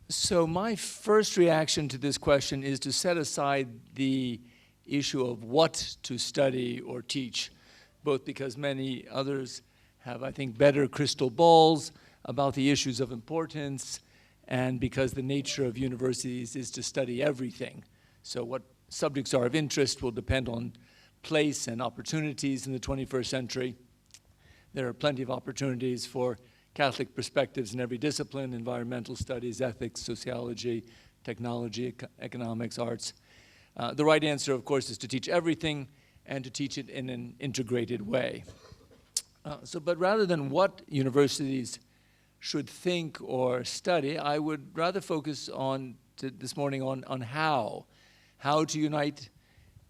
So my first reaction to this question is to set aside the issue of what to study or teach, both because many others have, I think, better crystal balls about the issues of importance, and because the nature of universities is to study everything. So what subjects are of interest will depend on place and opportunities in the 21st century. There are plenty of opportunities for Catholic perspectives in every discipline: environmental studies, ethics, sociology, technology, economics, arts. The right answer, of course, is to teach everything and to teach it in an integrated way. But rather than what universities should think or study, I would rather focus this morning on how to unite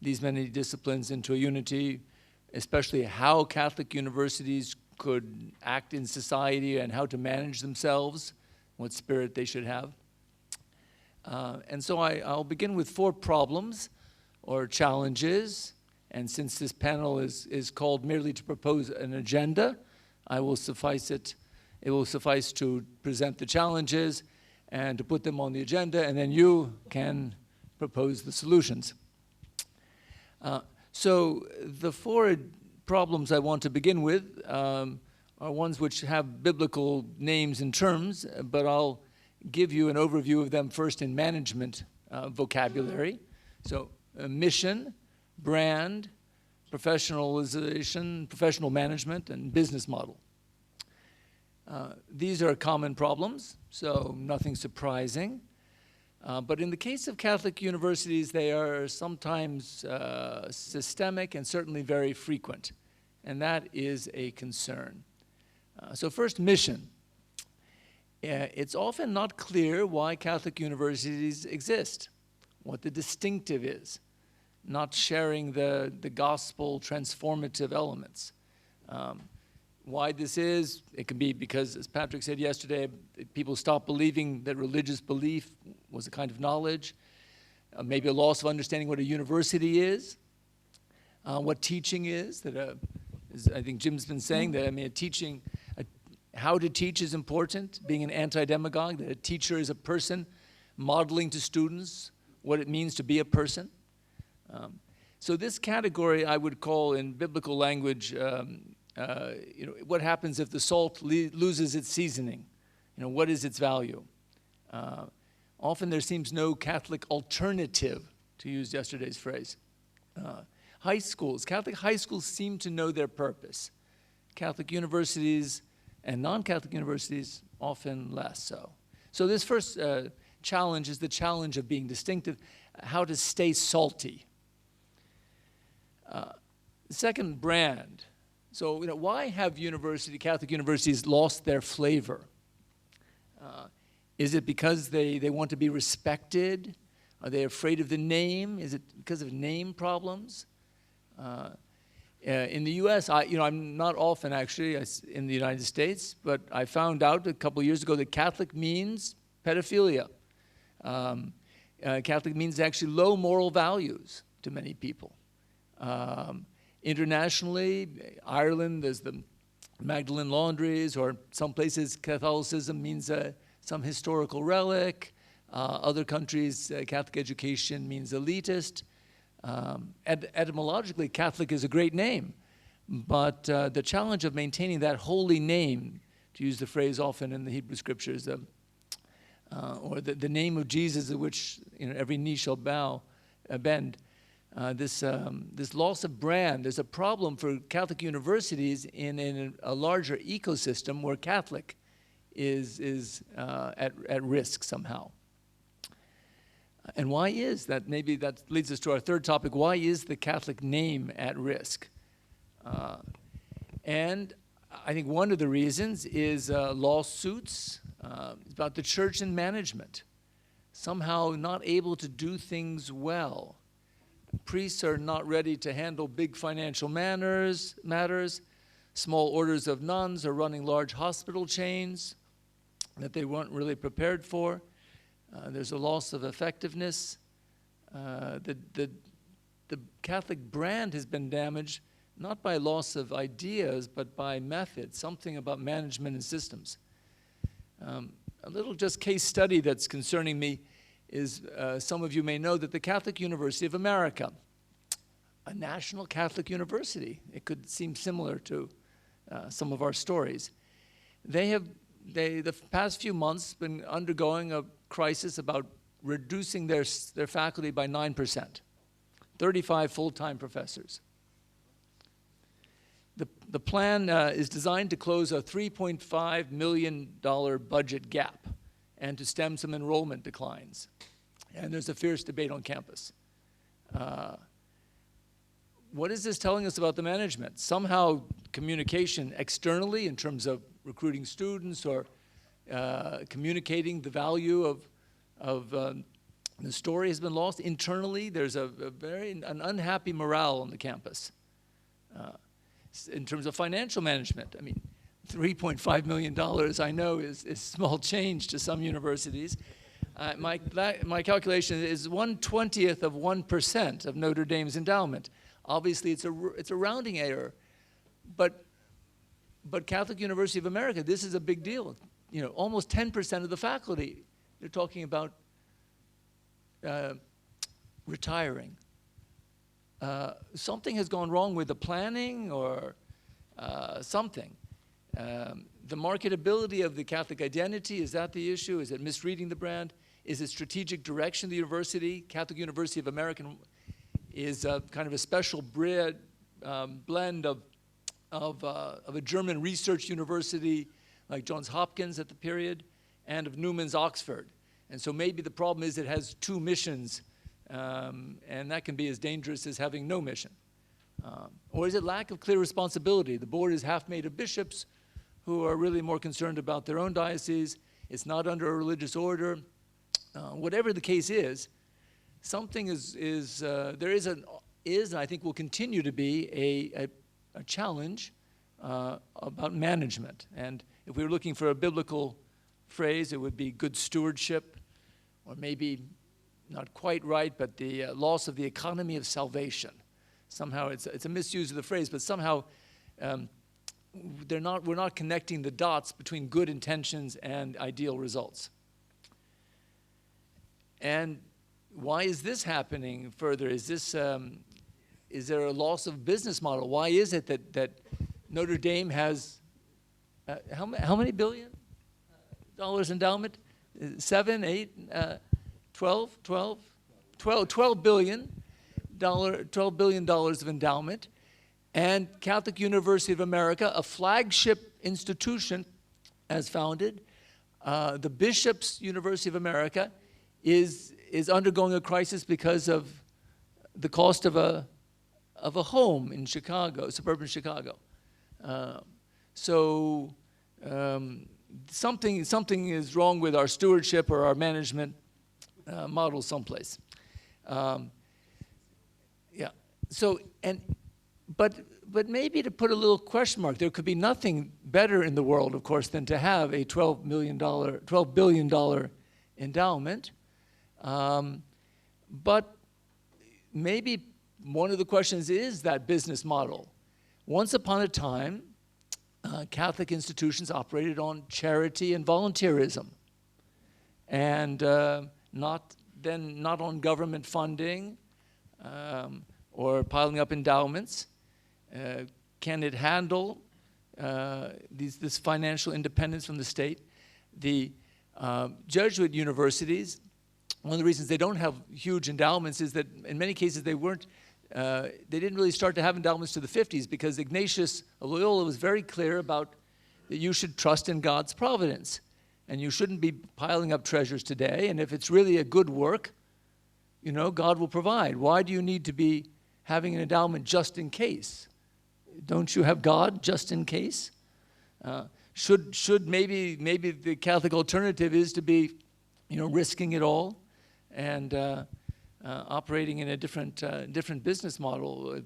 these many disciplines into a unity, especially how Catholic universities could act in society and how to manage themselves, what spirit they should have. And so I'll begin with 4 problems or challenges. And since this panel is called merely to propose an agenda, it will suffice to present the challenges and to put them on the agenda, and then you can propose the solutions. So the 4 problems I want to begin with are ones which have biblical names and terms, but I'll give you an overview of them first in management vocabulary. So mission, brand, professionalization, professional management, and business model. These are common problems, so nothing surprising. But in the case of Catholic universities, they are sometimes systemic and certainly very frequent, and that is a concern. So first, mission. It's often not clear why Catholic universities exist, what the distinctive is, not sharing the gospel transformative elements. Why this is, it can be because, as Patrick said yesterday, people stop believing that religious belief was a kind of knowledge, maybe a loss of understanding what a university is, what teaching is, as I think Jim's been saying, that how to teach is important, being an anti-demagogue, that a teacher is a person modeling to students what it means to be a person. So this category I would call in biblical language, what happens if the salt loses its seasoning? What is its value? Often there seems no Catholic alternative, to use yesterday's phrase. High schools, Catholic high schools seem to know their purpose. Catholic universities and non-Catholic universities often less so. So this first challenge is the challenge of being distinctive, how to stay salty. Second, brand. So, why have Catholic universities lost their flavor? Is it because they want to be respected? Are they afraid of the name? Is it because of name problems? In the U.S., I'm not often actually in the United States, but I found out a couple years ago that Catholic means pedophilia. Catholic means actually low moral values to many people. Internationally, Ireland, there's the Magdalene laundries, or some places Catholicism means some historical relic. Other countries, Catholic education means elitist. Etymologically, Catholic is a great name, but the challenge of maintaining that holy name, to use the phrase often in the Hebrew Scriptures, or the name of Jesus, at which every knee shall bend. This loss of brand, there's a problem for Catholic universities in a larger ecosystem where Catholic is at risk somehow. And why is that? Maybe that leads us to our third topic. Why is the Catholic name at risk? And I think one of the reasons is lawsuits about the church and management, somehow not able to do things well. Priests are not ready to handle big financial matters. Small orders of nuns are running large hospital chains that they weren't really prepared for. There's a loss of effectiveness. The Catholic brand has been damaged, not by loss of ideas, but by method, something about management and systems. a little just case study that's concerning me is some of you may know that the Catholic University of America, a national Catholic university, it could seem similar to some of our stories. The past few months been undergoing a crisis about reducing their faculty by 9%, 35 full-time professors. The plan is designed to close a $3.5 million budget gap and to stem some enrollment declines. And there's a fierce debate on campus. What is this telling us about the management? Somehow communication externally in terms of recruiting students or communicating the value of the story has been lost. Internally, there's an unhappy morale on the campus. In terms of financial management, I mean, $3.5 million I know is small change to some universities. My calculation is 1/20th of 1% of Notre Dame's endowment. Obviously, it's a rounding error, but Catholic University of America, this is a big deal. You know, almost 10% of the faculty, they're talking about retiring. Something has gone wrong with the planning or something. The marketability of the Catholic identity, is that the issue? Is it misreading the brand? Is it strategic direction of the university? Catholic University of America is kind of a special blend of a German research university like Johns Hopkins at the period and of Newman's Oxford. And so maybe the problem is it has two missions, and that can be as dangerous as having no mission. Or is it lack of clear responsibility? The board is half made of bishops who are really more concerned about their own diocese. It's not under a religious order. Whatever the case is, something there is and I think will continue to be a challenge about management. And if we were looking for a biblical phrase, it would be good stewardship, or maybe not quite right, but the loss of the economy of salvation. Somehow it's a misuse of the phrase, but somehow we're not connecting the dots between good intentions and ideal results. And why is this happening further? Is there a loss of business model? Why is it that Notre Dame has how many billion dollars endowment? 7, 8, 12 billion dollars of endowment, and Catholic University of America, a flagship institution, as founded, the Bishops University of America is undergoing a crisis because of the cost of a home in Chicago, suburban Chicago. Something is wrong with our stewardship or our management model someplace. Yeah. So but maybe to put a little question mark, there could be nothing better in the world, of course, than to have a $12 billion endowment. But maybe one of the questions is that business model. Once upon a time, Catholic institutions operated on charity and volunteerism, and not on government funding or piling up endowments. Can it handle this financial independence from the state? The Jesuit universities, one of the reasons they don't have huge endowments is that in many cases they didn't really start to have endowments to the 50s, because Ignatius of Loyola was very clear about that you should trust in God's providence, and you shouldn't be piling up treasures today, and if it's really a good work, you know, God will provide. Why do you need to be having an endowment just in case? Don't you have God just in case? Should maybe the Catholic alternative is to be, you know, risking it all and operating in a different business model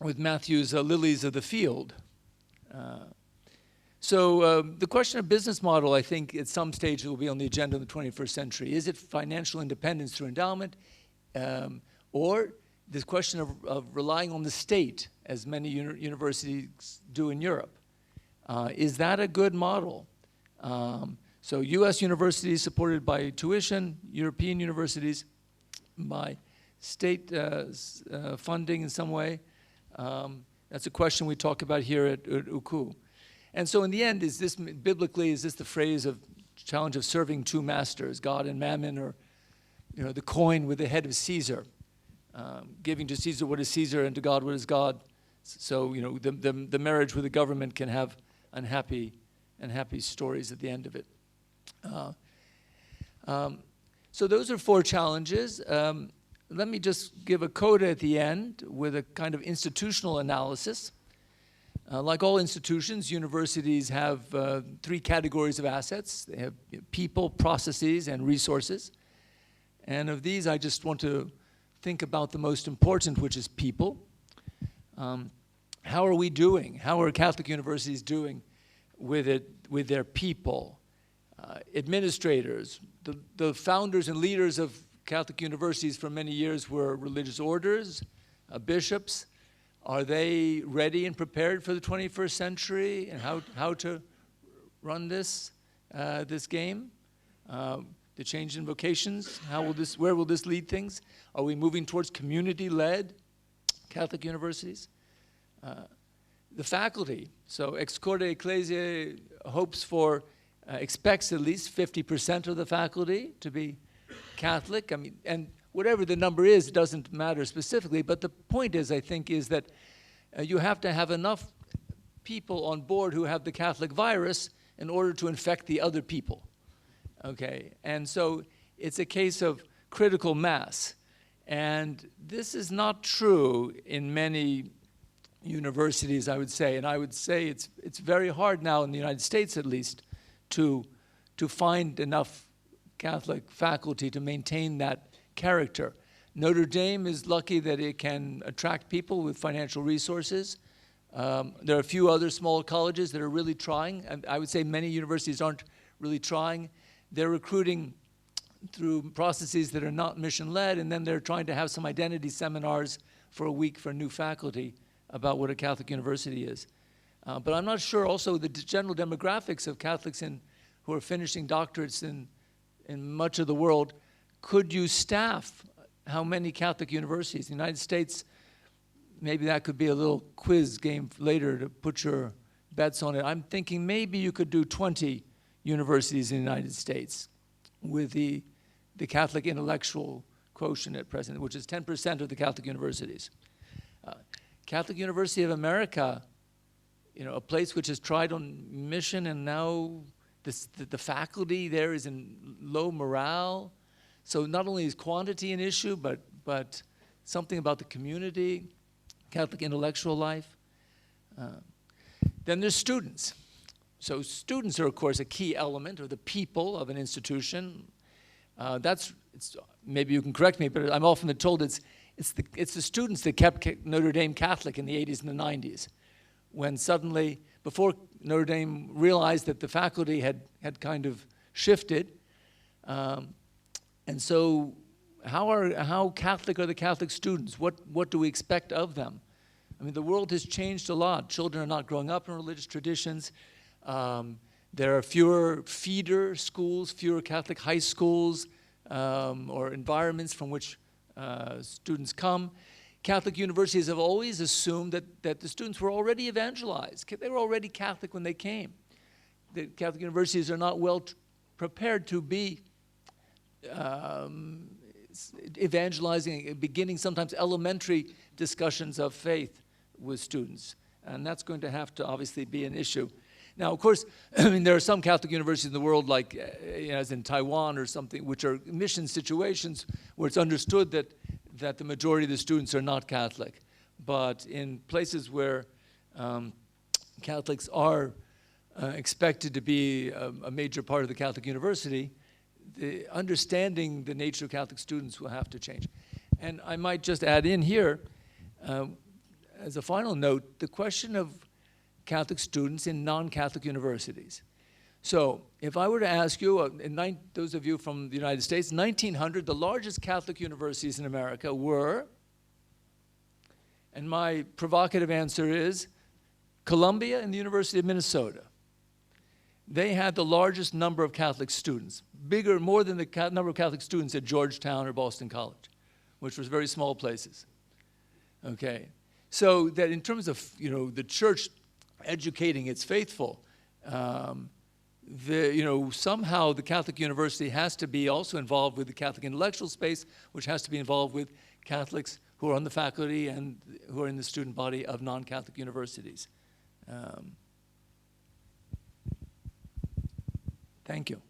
with Matthew's lilies of the field. So the question of business model, I think, at some stage will be on the agenda in the 21st century. Is it financial independence through endowment, or this question of relying on the state, as many universities do in Europe? Is that a good model? So US universities supported by tuition, European universities by state funding in some way. That's a question we talk about here at UKU. And so in the end, biblically, is this the phrase of challenge of serving two masters, God and mammon, or the coin with the head of Caesar, giving to Caesar what is Caesar and to God what is God. So the marriage with the government can have unhappy stories at the end of it. So those are 4 challenges. Let me just give a coda at the end with a kind of institutional analysis. Like all institutions, universities have 3 categories of assets. They have people, processes, and resources. And of these, I just want to think about the most important, which is people. How are we doing? How are Catholic universities doing with their people? Administrators, the founders and leaders of Catholic universities for many years were religious orders, bishops. Are they ready and prepared for the 21st century and how to run this game? The change in vocations, where will this lead things? Are we moving towards community-led Catholic universities? The faculty, so Ex Corde Ecclesiae expects at least 50% of the faculty to be Catholic. I mean, and whatever the number is, it doesn't matter specifically, but the point is, I think, is that you have to have enough people on board who have the Catholic virus in order to infect the other people, okay? And so it's a case of critical mass. And this is not true in many universities, I would say. And I would say it's very hard now in the United States, at least, to find enough Catholic faculty to maintain that character. Notre Dame is lucky that it can attract people with financial resources. There are a few other small colleges that are really trying, and I would say many universities aren't really trying. They're recruiting through processes that are not mission-led, and then they're trying to have some identity seminars for a week for new faculty about what a Catholic university is. But I'm not sure also the general demographics of Catholics who are finishing doctorates in much of the world. Could you staff how many Catholic universities? In the United States, maybe that could be a little quiz game later to put your bets on it. I'm thinking maybe you could do 20 universities in the United States with the Catholic intellectual quotient at present, which is 10% of the Catholic universities. Catholic University of America, a place which has tried on mission, and now the faculty there is in low morale. So not only is quantity an issue, but something about the community, Catholic intellectual life. Then there's students. So students are, of course, a key element, or the people of an institution. Maybe you can correct me, but I'm often told it's the students that kept Notre Dame Catholic in the 80s and the 90s, when suddenly, before Notre Dame realized that the faculty had kind of shifted. And so how Catholic are the Catholic students? What do we expect of them? I mean, the world has changed a lot. Children are not growing up in religious traditions. There are fewer feeder schools, fewer Catholic high schools, or environments from which students come. Catholic universities have always assumed that the students were already evangelized. They were already Catholic when they came. The Catholic universities are not well prepared to be evangelizing, beginning sometimes elementary discussions of faith with students. And that's going to have to obviously be an issue. Now, of course, I mean, there are some Catholic universities in the world, like as in Taiwan or something, which are mission situations where it's understood that the majority of the students are not Catholic. But in places where Catholics are expected to be a major part of the Catholic university, understanding the nature of Catholic students will have to change. And I might just add in here, as a final note, the question of Catholic students in non-Catholic universities. So if I were to ask you, those of you from the United States, 1900, the largest Catholic universities in America were, and my provocative answer is, Columbia and the University of Minnesota. they had the largest number of Catholic students, more than the number of Catholic students at Georgetown or Boston College, which was very small places. Okay, so that in terms of the church educating its faithful, somehow the Catholic University has to be also involved with the Catholic intellectual space, which has to be involved with Catholics who are on the faculty and who are in the student body of non-Catholic universities. Thank you.